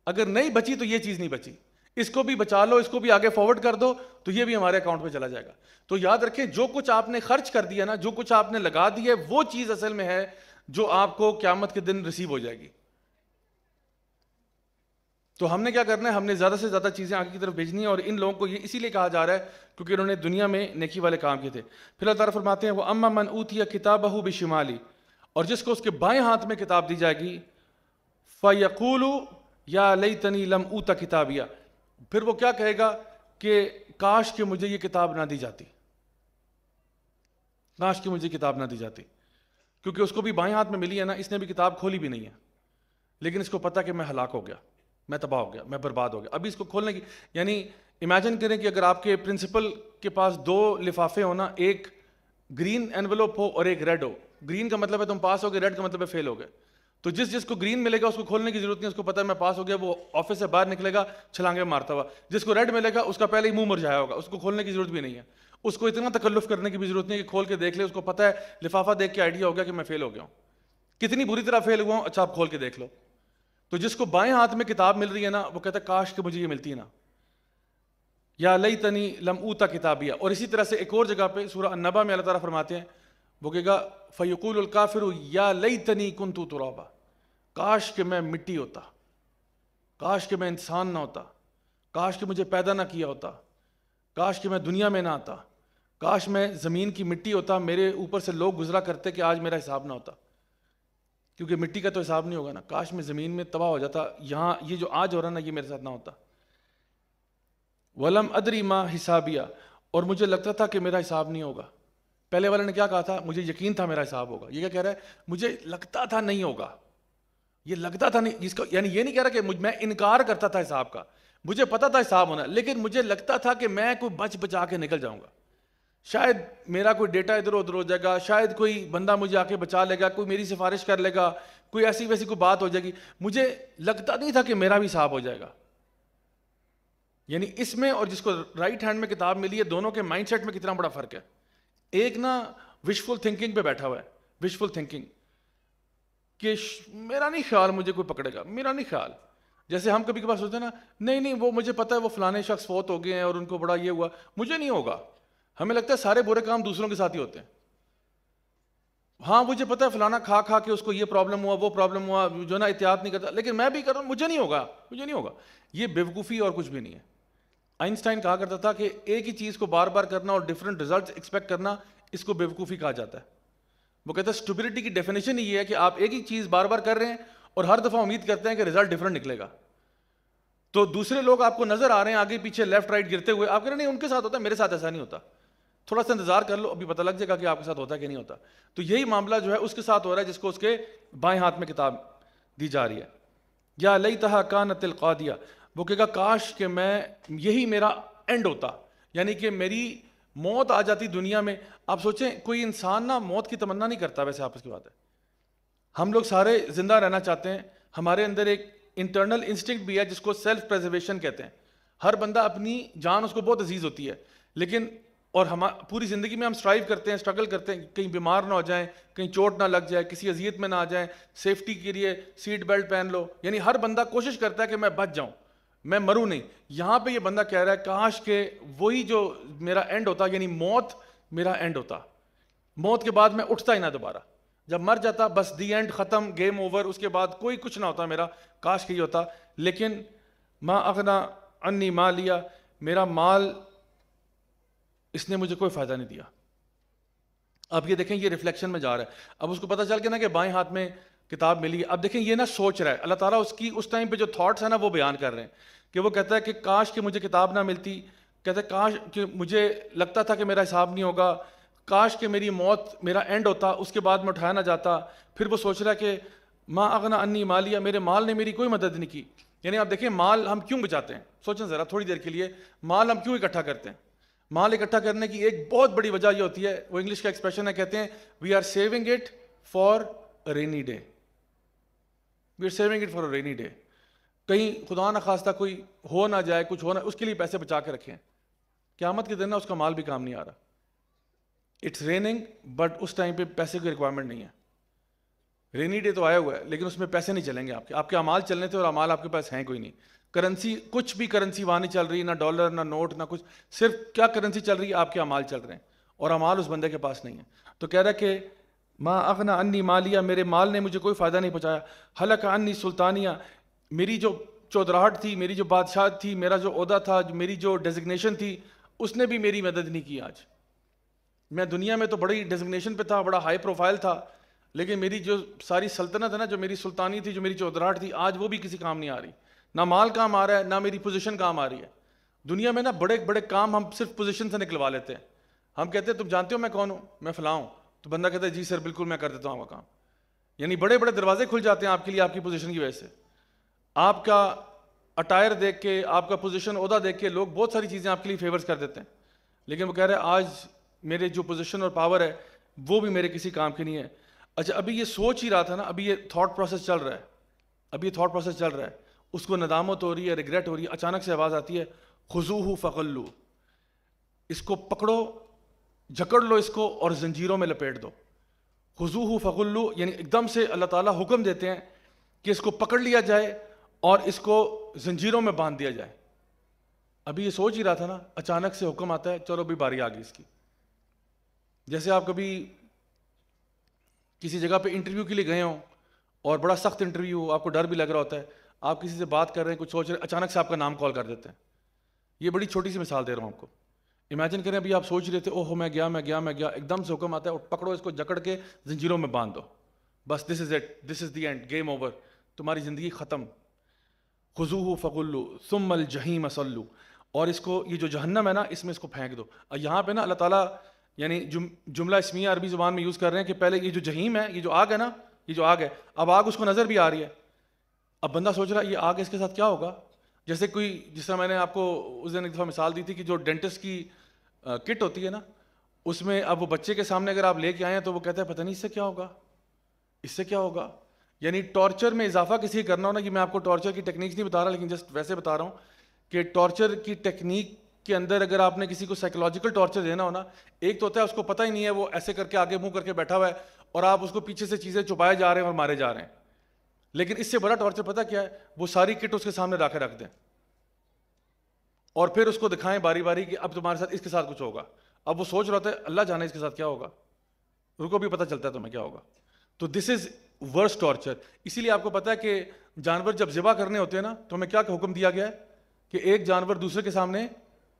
اگر نہیں بچی تو یہ چیز نہیں بچی, اس کو بھی بچا لو, اس کو بھی آگے فارورڈ کر دو تو یہ بھی ہمارے اکاؤنٹ میں چلا جائے گا. تو یاد رکھیں جو کچھ آپ نے خرچ کر دیا نا, جو کچھ آپ نے لگا دیا ہے, وہ چیز اصل میں ہے جو آپ کو قیامت کے دن ریسیو ہو جائے گی. تو ہم نے کیا کرنا ہے, ہم نے زیادہ سے زیادہ چیزیں آگے کی طرف بھیجنی ہیں, اور ان لوگوں کو یہ اسی لیے کہا جا رہا ہے کیونکہ انہوں نے دنیا میں نیکی والے کام کیے تھے. پھر اللہ تعالیٰ فرماتے ہیں وہ اما من اوتی کتابہ بشمالی, اور جس کو اس کے بائیں ہاتھ میں کتاب دی جائے گی, فیقول یا لیتنی لم اوت کتابیہ, پھر وہ کیا کہے گا کہ کاش کہ مجھے یہ کتاب نہ دی جاتی, کاش کہ مجھے کتاب نہ دی جاتی. کیونکہ اس کو بھی بائیں ہاتھ میں ملی ہے نا, اس نے بھی کتاب کھولی بھی نہیں ہے, لیکن اس کو پتہ کہ میں ہلاک ہو گیا, میں تباہ ہو گیا, میں برباد ہو گیا. ابھی اس کو کھولنے کی, یعنی امیجن کریں کہ اگر آپ کے پرنسپل کے پاس 2 لفافے ہونا, ایک گرین انویلوپ ہو اور ایک ریڈ ہو. گرین کا مطلب ہے تم پاس ہو گئے, ریڈ کا مطلب ہے فیل ہو گئے. تو جس کو گرین ملے گا اس کو کھولنے کی ضرورت نہیں, اس کو پتہ ہے میں پاس ہو گیا, وہ آفس سے باہر نکلے گا چھلانگے مارتا ہوا. جس کو ریڈ ملے گا اس کا پہلے ہی منہ مرجھایا ہوگا, اس کو کھولنے کی ضرورت بھی نہیں ہے, اس کو اتنا تکلف کرنے کی بھی ضرورت نہیں کہ کھول کے دیکھ لے. اس کو پتہ ہے لفافہ دیکھ کے آئیڈیا ہو گیا کہ میں فیل ہو گیا ہوں, کتنی بری طرح فیل ہوا ہوں, اچھا آپ کھول کے دیکھ لو. تو جس کو بائیں ہاتھ میں کتاب مل رہی ہے نا, وہ کہتا ہے کاش کہ مجھے یہ ملتی ہے نا, یا لیتنی لم اوتا کتابیہ. اور اسی طرح سے ایک اور جگہ پہ سورہ النبا میں اللہ تعالیٰ فرماتے ہیں, وہ کہے گا فیقول الکافر یا لیتنی کنت ترابا, کاش کہ میں مٹی ہوتا, کاش کہ میں انسان نہ ہوتا, کاش کہ مجھے پیدا نہ کیا ہوتا, کاش کہ میں دنیا میں نہ آتا, کاش میں زمین کی مٹی ہوتا, میرے اوپر سے لوگ گزرا کرتے کہ آج میرا حساب نہ ہوتا, کیونکہ مٹی کا تو حساب نہیں ہوگا نا. کاش میں زمین میں تباہ ہو جاتا, یہاں یہ جو آج ہو رہا نا یہ میرے ساتھ نہ ہوتا. ولم ادری ما حسابیہ, اور مجھے لگتا تھا کہ میرا حساب نہیں ہوگا. پہلے والے نے کیا کہا تھا, مجھے یقین تھا میرا حساب ہوگا. یہ کیا کہہ رہا ہے, مجھے لگتا تھا نہیں ہوگا. یہ لگتا تھا نہیں, اس کا یعنی یہ نہیں کہہ رہا کہ میں انکار کرتا تھا حساب کا, مجھے پتا تھا حساب ہونا, لیکن مجھے لگتا تھا کہ میں کوئی بچ بچا کے نکل جاؤں گا, شاید میرا کوئی ڈیٹا ادھر ادھر ہو جائے گا, شاید کوئی بندہ مجھے آ کے بچا لے گا, کوئی میری سفارش کر لے گا, کوئی ایسی ویسی کوئی بات ہو جائے گی. مجھے لگتا نہیں تھا کہ میرا بھی حساب ہو جائے گا. یعنی اس میں اور جس کو رائٹ ہینڈ میں کتاب ملی ہے, دونوں کے مائنڈ سیٹ میں کتنا بڑا فرق ہے. ایک نا وشفل تھنکنگ پہ بیٹھا ہوا ہے, وشفل تھنکنگ کہ میرا نہیں خیال مجھے کوئی پکڑے گا, میرا نہیں خیال. جیسے ہم کبھی کبھار سوچتے ہیں نا, نہیں وہ مجھے پتا ہے وہ فلانے شخص فوت ہو گئے ہیں اور ان کو بڑا یہ ہوا, مجھے نہیں ہوگا. ہمیں لگتا ہے سارے برے کام دوسروں کے ساتھ ہی ہوتے ہیں. ہاں مجھے پتا ہے فلانا کھا کے اس کو یہ پرابلم ہوا, وہ پرابلم ہوا, جو نا احتیاط نہیں کرتا, لیکن میں بھی کر رہا ہوں, مجھے نہیں ہوگا, مجھے نہیں ہوگا. یہ بیوقوفی اور کچھ بھی نہیں ہے. آئنسٹائن کہا کرتا تھا کہ ایک ہی چیز کو بار بار کرنا اور ڈفرینٹ ریزلٹس ایکسپیکٹ کرنا, اس کو بیوقوفی کہا جاتا ہے. وہ کہتا ہے اسٹوپیڈیٹی کی ڈیفینیشن یہ ہے کہ آپ ایک ہی چیز بار بار کر رہے ہیں اور ہر دفعہ امید کرتے ہیں کہ رزلٹ ڈفرینٹ نکلے گا. تو دوسرے لوگ آپ کو نظر آ رہے ہیں آگے پیچھے لیفٹ رائٹ گرتے ہوئے, آپ کہہ رہے ہیں نہیں ان کے ساتھ ہوتا ہے, میرے ساتھ ایسا نہیں ہوتا, تھوڑا سا انتظار کر لو, ابھی پتہ لگ جائے گا کہ آپ کے ساتھ ہوتا ہے کہ نہیں ہوتا. تو یہی معاملہ جو ہے اس کے ساتھ ہو رہا ہے جس کو اس کے بائیں ہاتھ میں کتاب دی جا رہی ہے. یا لیتہا کانت القاضیہ, وہ کہے گا کاش کہ میں یہی میرا اینڈ ہوتا, یعنی کہ میری موت آ جاتی دنیا میں. آپ سوچیں کوئی انسان نا موت کی تمنا نہیں کرتا, ویسے آپس کی بات ہے, ہم لوگ سارے زندہ رہنا چاہتے ہیں. ہمارے اندر ایک انٹرنل انسٹنکٹ بھی ہے جس کو سیلف پریزرویشن کہتے ہیں. ہر بندہ اپنی جان اس کو بہت عزیز ہوتی ہے, لیکن اور ہم پوری زندگی میں ہم اسٹرائیو کرتے ہیں, اسٹرگل کرتے ہیں, کہیں بیمار نہ ہو جائیں, کہیں چوٹ نہ لگ جائے, کسی اذیت میں نہ آ جائیں, سیفٹی کے لیے سیٹ بیلٹ پہن لو. یعنی ہر بندہ کوشش کرتا ہے کہ میں بچ جاؤں, میں مروں نہیں. یہاں پہ یہ بندہ کہہ رہا ہے کاش کہ وہی جو میرا اینڈ ہوتا, یعنی موت میرا اینڈ ہوتا, موت کے بعد میں اٹھتا ہی نہ دوبارہ, جب مر جاتا بس دی اینڈ, ختم, گیم اوور, اس کے بعد کوئی کچھ نہ ہوتا میرا, کاش کہ یہ ہوتا. لیکن ما اغنا انی مالیا, میرا مال اس نے مجھے کوئی فائدہ نہیں دیا. اب یہ دیکھیں یہ ریفلیکشن میں جا رہا ہے. اب اس کو پتہ چل گیا نا کہ بائیں ہاتھ میں کتاب ملی ہے. اب دیکھیں یہ نا سوچ رہا ہے, اللہ تعالیٰ اس کی اس ٹائم پہ جو تھاٹس ہیں نا وہ بیان کر رہے ہیں کہ وہ کہتا ہے کہ کاش کہ مجھے کتاب نہ ملتی, کہتا ہے کاش کہ مجھے لگتا تھا کہ میرا حساب نہیں ہوگا, کاش کہ میری موت میرا اینڈ ہوتا, اس کے بعد میں اٹھایا نہ جاتا. پھر وہ سوچ رہا ہے کہ ما اغنا انی مالیا, میرے مال نے میری کوئی مدد نہیں کی. یعنی آپ دیکھیں مال ہم کیوں بچاتے ہیں, سوچیں ذرا تھوڑی دیر کے لیے, مال ہم کیوں اکٹھا کرتے ہیں. مال اکٹھا کرنے کی ایک بہت بڑی وجہ یہ ہوتی ہے, وہ انگلش کا ایکسپریشن ہے, کہتے ہیں we are saving it for rainy day, we are saving it for rainy day. کہیں خدا نہ خواستہ کوئی ہو نہ جائے، کچھ ہو نہ، اس کے لیے پیسے بچا کے رکھیں. قیامت کے دن نا اس کا مال بھی کام نہیں آ رہا. اٹس ریننگ بٹ اس ٹائم پہ پیسے کی ریکوائرمنٹ نہیں ہے. رینی ڈے تو آیا ہوا ہے لیکن اس میں پیسے نہیں چلیں گے آپ کے اعمال چلنے تھے اور اعمال آپ کے پاس ہیں کوئی نہیں. کرنسی کچھ بھی کرنسی وہاں نہیں چل رہی، نہ ڈالر نہ نوٹ نہ کچھ، صرف کیا کرنسی چل رہی ہے؟ آپ کے اعمال چل رہے ہیں اور اعمال اس بندے کے پاس نہیں ہے. تو کہہ رہا ہے کہ ما اغنا انی مالیہ، میرے مال نے مجھے کوئی فائدہ نہیں پہنچایا. ہلک انی سلطانیہ، میری جو چودراہٹ تھی، میری جو بادشاہت تھی، میرا جو عہدہ تھا، میری جو ڈیزگنیشن تھی، اس نے بھی میری مدد نہیں کی. آج میں دنیا میں تو بڑی ڈیزگنیشن پہ تھا، بڑا ہائی پروفائل تھا، لیکن میری جو ساری سلطنت ہے نا، جو میری سلطانی تھی، جو میری چودراہٹ تھی، آج وہ بھی کسی کام نہیں آ رہی. نہ مال کام آ رہا ہے، نہ میری پوزیشن کام آ رہی ہے. دنیا میں نا بڑے بڑے کام ہم صرف پوزیشن سے نکلوا لیتے ہیں. ہم کہتے ہیں تم جانتے ہو میں کون ہوں؟ میں فلاں ہوں. تو بندہ کہتا ہے جی سر بالکل میں کر دیتا ہوں آپ کا کام. یعنی بڑے بڑے دروازے کھل جاتے ہیں آپ کے لیے آپ کی پوزیشن کی وجہ سے. آپ کا اٹائر دیکھ کے، آپ کا پوزیشن عہدہ دیکھ کے لوگ بہت ساری چیزیں آپ کے لیے فیورز کر دیتے ہیں. لیکن وہ کہہ رہے ہیں آج میرے جو پوزیشن اور پاور ہے وہ بھی میرے کسی کام کی نہیں ہے. اچھا ابھی یہ سوچ ہی رہا تھا نا، ابھی یہ تھاٹ پروسیس چل رہا ہے، اس کو ندامت ہو رہی ہے، ریگریٹ ہو رہی ہے. اچانک سے آواز آتی ہے خذوہ فغلوا، اس کو پکڑو، جکڑ لو اس کو اور زنجیروں میں لپیٹ دو. خذوہ فغلوا یعنی ایک دم سے اللہ تعالیٰ حکم دیتے ہیں کہ اس کو پکڑ لیا جائے اور اس کو زنجیروں میں باندھ دیا جائے. ابھی یہ سوچ ہی رہا تھا نا، اچانک سے حکم آتا ہے چلو بھی باری آ گئی اس کی. جیسے آپ کبھی کسی جگہ پہ انٹرویو کے لیے گئے ہوں اور بڑا سخت انٹرویو ہو، آپ کو ڈر بھی لگ رہا ہوتا ہے، آپ کسی سے بات کر رہے ہیں، کچھ سوچ رہے ہیں، اچانک سے آپ کا نام کال کر دیتے ہیں. یہ بڑی چھوٹی سی مثال دے رہا ہوں آپ کو. امیجن کریں ابھی آپ سوچ رہے تھے اوہ میں گیا، ایک دم سے حکم آتا ہے پکڑو اس کو، جکڑ کے زنجیروں میں باندھ دو، بس this is it, this is the end, game over, تمہاری زندگی ختم. خذوہ فغلوا ثم الجحیم صلوا، اور اس کو یہ جو جہنم ہے نا اس میں اس کو پھینک دو. اور یہاں پہ نا اللہ تعالیٰ یعنی جملہ اسمیہ عربی زبان میں یوز کر رہے ہیں کہ پہلے یہ جو جہیم ہے، یہ جو آگ ہے نا، یہ جو آگ ہے، اب آگ اس کو نظر بھی آ رہی ہے. اب بندہ سوچ رہا ہے یہ آگ اس کے ساتھ کیا ہوگا. جیسے کوئی، جس طرح میں نے آپ کو اس دن ایک دفعہ مثال دی تھی کہ جو ڈینٹسٹ کی کٹ ہوتی ہے نا، اس میں اب وہ بچے کے سامنے اگر آپ لے کے آئے ہیں تو وہ کہتا ہے پتہ نہیں اس سے کیا ہوگا، اس سے کیا ہوگا. یعنی ٹارچر میں اضافہ کسی کرنا ہو نا، کہ میں آپ کو ٹارچر کی ٹیکنیکس نہیں بتا رہا لیکن جسٹ ویسے بتا رہا ہوں کہ ٹارچر کی ٹیکنیک کے اندر اگر آپ نے کسی کو سائیکولوجیکل ٹارچر دینا ہو نا، ایک تو ہوتا ہے اس کو پتہ ہی نہیں ہے، وہ ایسے کر کے آگے منہ کر کے بیٹھا ہوا ہے اور آپ اس کو پیچھے سے چیزیں چھپائے جا رہے ہیں اور مارے جا رہے ہیں. لیکن اس سے بڑا ٹارچر پتہ کیا ہے؟ وہ ساری کٹ اس کے سامنے لا کے رکھ دیں اور پھر اس کو دکھائیں باری باری کہ اب تمہارے ساتھ اس کے ساتھ کچھ ہوگا. اب وہ سوچ رہا تھا اللہ جانے اس کے ساتھ کیا ہوگا، رکو بھی پتہ چلتا ہے تمہیں کیا ہوگا. تو دس از ورسٹ ٹارچر. اسی لیے آپ کو پتہ ہے کہ جانور جب ذبح کرنے ہوتے ہیں نا تو ہمیں کیا حکم دیا گیا ہے کہ ایک جانور دوسرے کے سامنے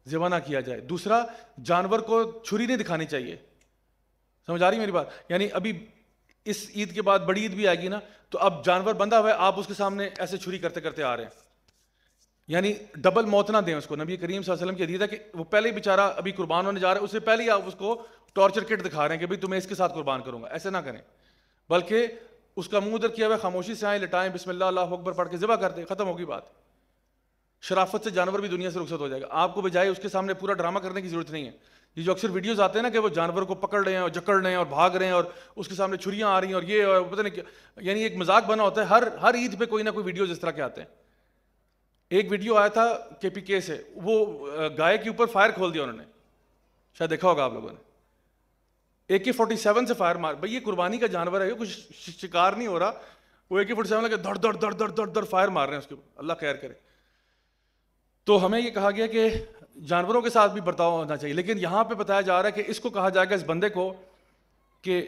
ذبح نہ کیا جائے. دوسرا، جانور کو چھری نہیں دکھانی چاہیے. سمجھ آ رہی میری بات؟ یعنی ابھی اس عید کے بعد بڑی عید بھی آئے گی نا، تو اب جانور بندھا ہوا ہے، آپ اس کے سامنے ایسے چھری کرتے کرتے آ رہے ہیں. یعنی ڈبل موت نہ دیں اس کو. نبی کریم صلی اللہ علیہ وسلم کی حدیث ہے کہ وہ پہلے ہی بیچارہ ابھی قربان ہونے جا رہا ہے، اس سے پہلے ہی آپ اس کو ٹارچر کٹ دکھا رہے ہیں کہ بھئی تمہیں اس کے ساتھ قربان کروں گا. ایسے نہ کریں، بلکہ اس کا منہ ادھر کیا ہوا ہے، خاموشی سے آئیں، لٹائیں، بسم اللہ اللہ اکبر پڑھ کے ذبح کر دیں، ختم ہوگی بات. شرافت سے جانور بھی دنیا سے رخصت ہو جائے گا. آپ کو بجائے اس کے سامنے پورا ڈرامہ کرنے کی ضرورت نہیں ہے. یہ جو اکثر ویڈیوز آتے ہیں نا کہ وہ جانور کو پکڑ رہے ہیں اور جکڑ رہے ہیں اور بھاگ رہے ہیں اور اس کے سامنے چھریاں آ رہی ہیں اور یہ اور پتہ نہیں کیا، یعنی ایک مذاق بنا ہوتا ہے. ہر عید پہ کوئی نہ کوئی ویڈیوز اس طرح کے آتے ہیں. ایک ویڈیو آیا تھا KPK سے، وہ گائے کے اوپر فائر کھول دیا انہوں نے، شاید دیکھا ہوگا آپ لوگوں نے. AK-47 سے فائر مار. بھائی یہ قربانی کا جانور ہے، یہ کچھ شکار نہیں ہو رہا. وہ AK-47 لگے دڑ دڑ دڑ دڑ دڑ دڑ فائر مار رہے ہیں اس کے اوپر. اللہ خیر کرے. تو ہمیں یہ کہا گیا کہ جانوروں کے ساتھ بھی برتاؤ ہونا چاہیے، لیکن یہاں پہ بتایا جا رہا ہے کہ اس کو کہا جائے گا، اس بندے کو، کہ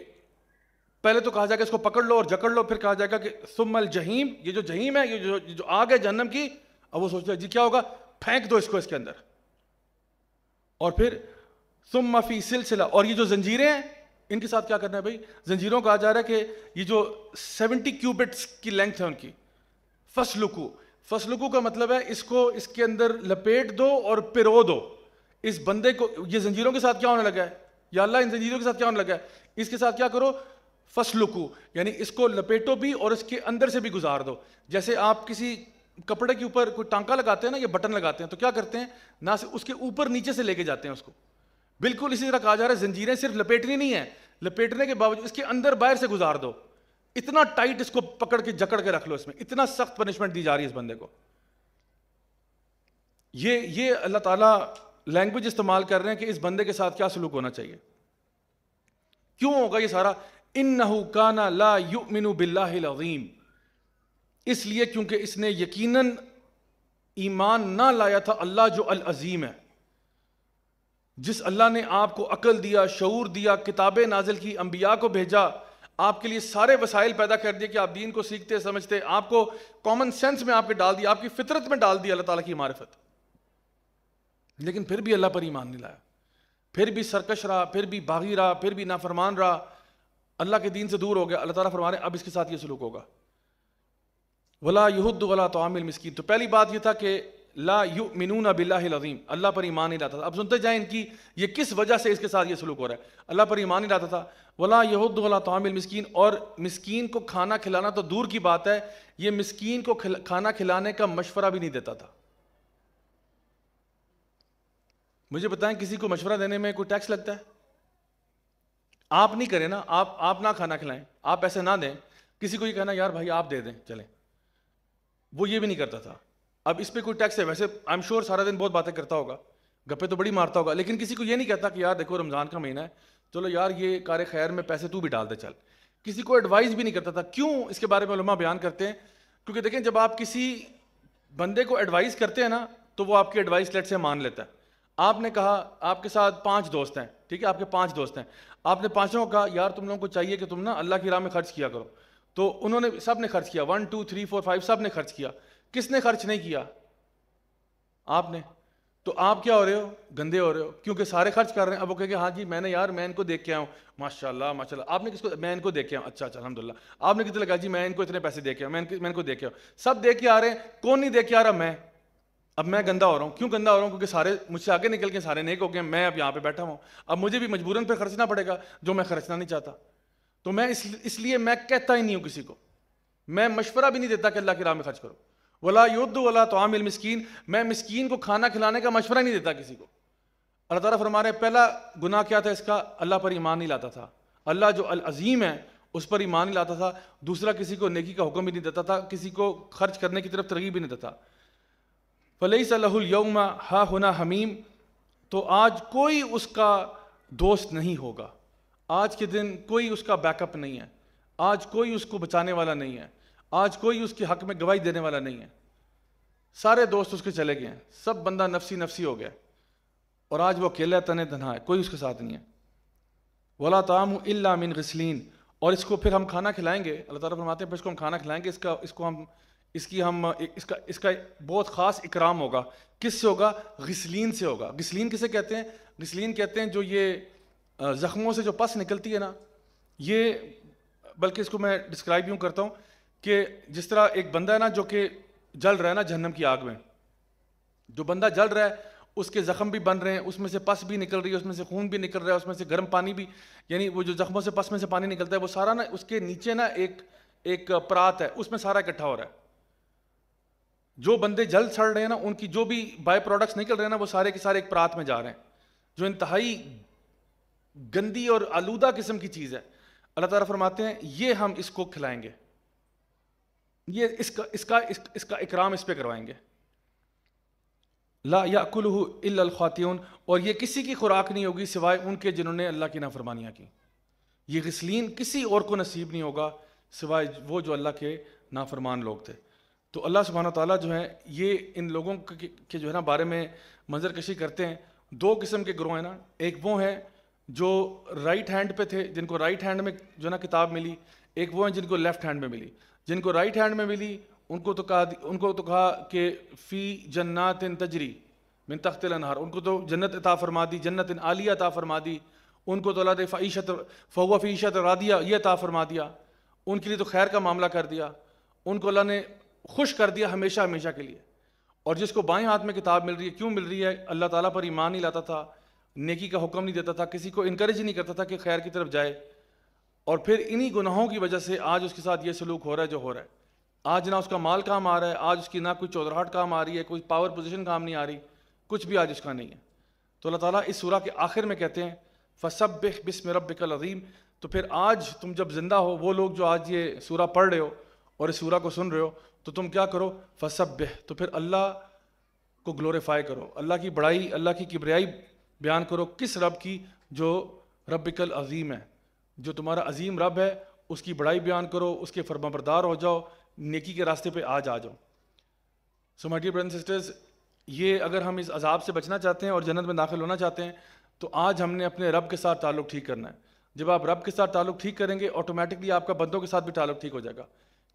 پہلے تو کہا جائے گا اس کو پکڑ لو اور جکڑ لو، پھر کہا جائے گا کہ ثم الجحیم، یہ جو جہیم ہے، یہ جو آگ ہے جہنم کی. اب وہ سوچتا ہے جی کیا ہوگا، پھینک دو اس کو اس کے اندر. اور پھر ثم فی سلسلہ، اور یہ جو زنجیریں ہیں ان کے ساتھ کیا کرنا ہے بھائی؟ زنجیروں کہا جا رہا ہے کہ یہ جو 70 کیوبٹس کی لینتھ ہے ان کی، فسلکو کا مطلب ہے اس کو اس کے اندر لپیٹ دو اور پرو دو. اس بندے کو یہ زنجیروں کے ساتھ کیا ہونے لگا ہے، یا اللہ ان زنجیروں کے ساتھ کیا ہونے لگا ہے، اس کے ساتھ کیا کرو، فسلکو، یعنی اس کو لپیٹو بھی اور اس کے اندر سے بھی گزار دو. جیسے آپ کسی کپڑے کے اوپر کوئی ٹانکا لگاتے ہیں نا، یا بٹن لگاتے ہیں، تو کیا کرتے ہیں، نہ اس کے اوپر نیچے سے لے کے جاتے ہیں اس کو. بالکل اسی طرح کہا جا رہا ہے زنجیریں صرف لپیٹنی نہیں ہے، لپیٹنے کے باوجود اس کے اندر باہر سے گزار دو. اتنا ٹائٹ اس کو پکڑ کے جکڑ کے رکھ لو، اس میں اتنا سخت پنشمنٹ دی جا رہی ہے اس بندے کو. یہ اللہ تعالیٰ لینگویج استعمال کر رہے ہیں کہ اس بندے کے ساتھ کیا سلوک ہونا چاہیے. کیوں ہوگا یہ سارا؟ انہ کان لا یؤمن باللہ العظیم، اس لیے کیونکہ اس نے یقیناً ایمان نہ لایا تھا اللہ جو العظیم ہے. جس اللہ نے آپ کو عقل دیا، شعور دیا، کتابیں نازل کی، انبیاء کو بھیجا، آپ کے لیے سارے وسائل پیدا کر دیے کہ آپ دین کو سیکھتے سمجھتے، آپ کو کامن سینس میں آپ کے ڈال دیا، آپ کی فطرت میں ڈال دیا اللہ تعالیٰ کی معرفت، لیکن پھر بھی اللہ پر ایمان نہیں لایا، پھر بھی سرکش رہا، پھر بھی باغی رہا، پھر بھی نافرمان رہا، اللہ کے دین سے دور ہو گیا. اللہ تعالیٰ فرما رہے ہیں اب اس کے ساتھ یہ سلوک ہوگا. ولا یحض ولا طعام المسکین. تو پہلی بات یہ تھا کہ لا یؤمنون باللہ العظیم، اللہ پر ایمان نہیں لاتا تھا. اب سنتے جائیں ان کی یہ کس وجہ سے اس کے ساتھ یہ سلوک ہو رہا ہے. اللہ پر ایمان نہیں لاتا تھا. ولا یحض ولا طعام المسکین، اور مسکین کو کھانا کھلانا تو دور کی بات ہے، یہ مسکین کو کھانا کھلانے کا مشورہ بھی نہیں دیتا تھا. مجھے بتائیں کسی کو مشورہ دینے میں کوئی ٹیکس لگتا ہے؟ آپ نہیں کریں نا، آپ نہ کھانا کھلائیں، آپ ایسے نہ دیں. کسی کو یہ کہنا یار بھائی آپ دے دیں چلیں، وہ یہ بھی نہیں کرتا تھا. اب اس پہ کوئی ٹیکس ہے، ویسے آئی ایم شیور سارا دن بہت باتیں کرتا ہوگا، گپے تو بڑی مارتا ہوگا، لیکن کسی کو یہ نہیں کہتا کہ یار دیکھو رمضان کا مہینہ ہے، چلو یار یہ کار خیر میں پیسے تو بھی ڈال دے چل. کسی کو ایڈوائز بھی نہیں کرتا تھا. کیوں؟ اس کے بارے میں علماء بیان کرتے ہیں کیونکہ دیکھیں جب آپ کسی بندے کو ایڈوائز کرتے ہیں نا تو وہ آپ کی ایڈوائس لیٹ سے مان لیتا ہے. آپ نے کہا آپ کے ساتھ 5 دوست ہیں، ٹھیک ہے، آپ کے 5 دوست ہیں، آپ نے 5 کو کہا یار تم لوگوں کو چاہیے کہ تم نا اللہ کی راہ میں خرچ کیا کرو. تو انہوں نے سب نے خرچ کیا، 1 2 3 4 5 سب نے خرچ کیا. کس نے خرچ نہیں کیا؟ آپ نے. تو آپ کیا ہو رہے ہو؟ گندے ہو رہے ہو، کیونکہ سارے خرچ کر رہے ہیں. اب وہ کہے کہ ہاں جی میں نے یار میں ان کو دیکھ کے آیا ہوں، ماشاء اللہ ماشاء اللہ. آپ نے کس کو؟ میں ان کو دیکھ کے آیا ہوں. اچھا اچھا الحمد للہ. آپ نے کتنے لگا؟ جی میں ان کو اتنے پیسے دے کے آیا ہوں، میں ان کو دیکھ کے آیا ہوں. سب دیکھ کے آ رہے ہیں، کون نہیں دیکھ کے آ رہا؟ میں. اب میں گندا ہو رہا ہوں. کیوں گندا ہو رہا ہوں؟ کیونکہ سارے مجھ سے آگے نکل کے سارے نیک ہو گئے، میں اب یہاں پہ بیٹھا ہوں. اب مجھے بھی مجبوراً پہ خرچنا پڑے گا جو میں خرچنا نہیں چاہتا. تو میں اس لیے میں کہتا ہی نہیں ہوں کسی کو، میں مشورہ بھی نہیں دیتا کہ اللہ کی راہ میں خرچ کرو. ولا یحض ولا طعام المسکین، میں مسکین کو کھانا کھلانے کا مشورہ نہیں دیتا کسی کو. اللہ تعالیٰ فرما رہے ہیں پہلا گناہ کیا تھا اس کا؟ اللہ پر ایمان نہیں لاتا تھا. اللہ جو العظیم ہے اس پر ایمان نہیں لاتا تھا. دوسرا کسی کو نیکی کا حکم بھی نہیں دیتا تھا، کسی کو خرچ کرنے کی طرف ترغیب بھی نہیں دیتا. فلیس لہ اليوم ہا ہنا حمیم، تو آج کوئی اس کا دوست نہیں ہوگا. آج کے دن کوئی اس کا بیک اپ نہیں ہے، آج کوئی اس کو بچانے والا نہیں ہے، آج کوئی اس کے حق میں گواہی دینے والا نہیں ہے. سارے دوست اس کے چلے گئے ہیں، سب بندہ نفسی نفسی ہو گیا، اور آج وہ اکیلا تنے تنہا ہے، کوئی اس کے ساتھ نہیں ہے. ولا طعام الا من غسلین، اور اس کو پھر ہم کھانا کھلائیں گے. اللہ تعالیٰ فرماتے ہیں پھر اس کو ہم کھانا کھلائیں گے، اس کا بہت خاص اکرام ہوگا. کس سے ہوگا؟ غسلین سے ہوگا. غسلین کسے کہتے ہیں؟ غسلین کہتے ہیں جو یہ زخموں سے جو پس نکلتی ہے نا، یہ بلکہ اس کو میں ڈسکرائب یوں کرتا ہوں کہ جس طرح ایک بندہ ہے نا جو کہ جل رہا ہے نا جہنم کی آگ میں، جو بندہ جل رہا ہے اس کے زخم بھی بن رہے ہیں، اس میں سے پس بھی نکل رہی ہے، اس میں سے خون بھی نکل رہا ہے، اس میں سے گرم پانی بھی، یعنی وہ جو زخموں سے پس میں سے پانی نکلتا ہے وہ سارا نا اس کے نیچے نا ایک پرات ہے، اس میں سارا اکٹھا ہو رہا ہے. جو بندے جل سڑ رہے ہیں نا ان کی جو بھی بائی پروڈکٹس نکل رہے ہیں نا وہ سارے کے سارے ایک پرات میں جا رہے ہیں، جو انتہائی گندی اور آلودہ قسم کی چیز ہے. اللہ تعالیٰ فرماتے ہیں یہ ہم اس کو کھلائیں گے، یہ اس کا اکرام اس پہ کروائیں گے. لا یاکلہ الا الخاطئون، اور یہ کسی کی خوراک نہیں ہوگی سوائے ان کے جنہوں نے اللہ کی نافرمانیاں کی. یہ غسلین کسی اور کو نصیب نہیں ہوگا سوائے وہ جو اللہ کے نافرمان لوگ تھے. تو اللہ سبحانہ تعالیٰ جو ہے یہ ان لوگوں کے جو ہے نا بارے میں منظر کشی کرتے ہیں. 2 قسم کے گروہ ہیں نا، ایک وہ ہیں جو رائٹ ہینڈ پہ تھے، جن کو رائٹ ہینڈ میں جو ہے نا کتاب ملی، ایک وہ ہیں جن کو لیفٹ ہینڈ میں ملی. جن کو رائٹ ہینڈ میں ملی ان کو تو کہا کہ فی جنات تجری من تحت الانہار، ان کو تو جنت عطا فرما دی، جنت عالیہ عطا فرما دی. ان کو تو اللہ نے فہو فی عیشۃ راضیہ یہ عطا فرما دیا، ان کے لیے تو خیر کا معاملہ کر دیا، ان کو اللہ نے خوش کر دیا ہمیشہ ہمیشہ کے لیے. اور جس کو بائیں ہاتھ میں کتاب مل رہی ہے، کیوں مل رہی ہے؟ اللہ تعالیٰ پر ایمان نہیں لاتا تھا، نیکی کا حکم نہیں دیتا تھا، کسی کو انکریج نہیں کرتا تھا کہ خیر کی طرف جائے، اور پھر انہی گناہوں کی وجہ سے آج اس کے ساتھ یہ سلوک ہو رہا ہے جو ہو رہا ہے. آج نہ اس کا مال کام آ رہا ہے، آج اس کی نہ کوئی چودراہٹ کام آ رہی ہے، کوئی پاور پوزیشن کام نہیں آ رہی، کچھ بھی آج اس کا نہیں ہے. تو اللہ تعالیٰ اس سورہ کے آخر میں کہتے ہیں فَسَبِّحْ بِسْمِ رَبِّكَ الْعَظِيمِ. تو پھر آج تم جب زندہ ہو، وہ لوگ جو آج یہ سورہ پڑھ رہے ہو اور اس سورہ کو سن رہے ہو، تو تم کیا کرو؟ فَسَبِّحْ، تو پھر اللہ کو گلوریفائی کرو، اللہ کی بڑائی، اللہ کی کبریائی بیان کرو. کس رب کی؟ جو ربک العظیم ہے، جو تمہارا عظیم رب ہے، اس کی بڑائی بیان کرو، اس کے فرما بردار ہو جاؤ، نیکی کے راستے پہ آ جاؤ. So my dear brothers and sisters, یہ اگر ہم اس عذاب سے بچنا چاہتے ہیں اور جنت میں داخل ہونا چاہتے ہیں تو آج ہم نے اپنے رب کے ساتھ تعلق ٹھیک کرنا ہے. جب آپ رب کے ساتھ تعلق ٹھیک کریں گے آٹومیٹکلی آپ کا بندوں کے ساتھ بھی تعلق ٹھیک ہو جائے گا،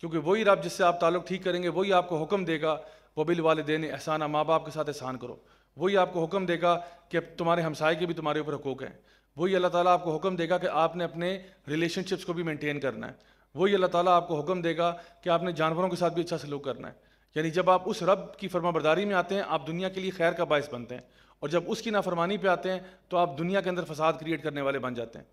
کیونکہ وہی رب جس سے آپ تعلق ٹھیک کریں گے وہی آپ کو حکم دے گا وبالوالدین احسانا، ماں باپ کے ساتھ احسان کرو. وہی آپ کو حکم دے گا کہ تمہارے ہمسائے کے بھی تمہارے اوپر حقوق ہیں. وہی اللہ تعالیٰ آپ کو حکم دے گا کہ آپ نے اپنے ریلیشن شپس کو بھی مینٹین کرنا ہے. وہی اللہ تعالیٰ آپ کو حکم دے گا کہ آپ نے جانوروں کے ساتھ بھی اچھا سلوک کرنا ہے. یعنی جب آپ اس رب کی فرما برداری میں آتے ہیں آپ دنیا کے لیے خیر کا باعث بنتے ہیں، اور جب اس کی نافرمانی پہ آتے ہیں تو آپ دنیا کے اندر فساد کریٹ کرنے والے بن جاتے ہیں.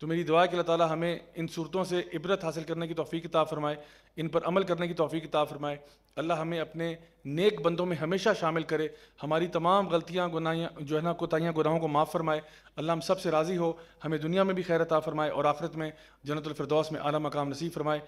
تو میری دعا ہے کہ اللہ تعالیٰ ہمیں ان صورتوں سے عبرت حاصل کرنے کی توفیق عطا فرمائے، ان پر عمل کرنے کی توفیق عطا فرمائے. اللہ ہمیں اپنے نیک بندوں میں ہمیشہ شامل کرے، ہماری تمام غلطیاں گناہیاں جو ہے نا کوتاہیاں گناہوں کو معاف فرمائے. اللہ ہم سب سے راضی ہو، ہمیں دنیا میں بھی خیر عطا فرمائے اور آخرت میں جنت الفردوس میں اعلیٰ مقام نصیب فرمائے.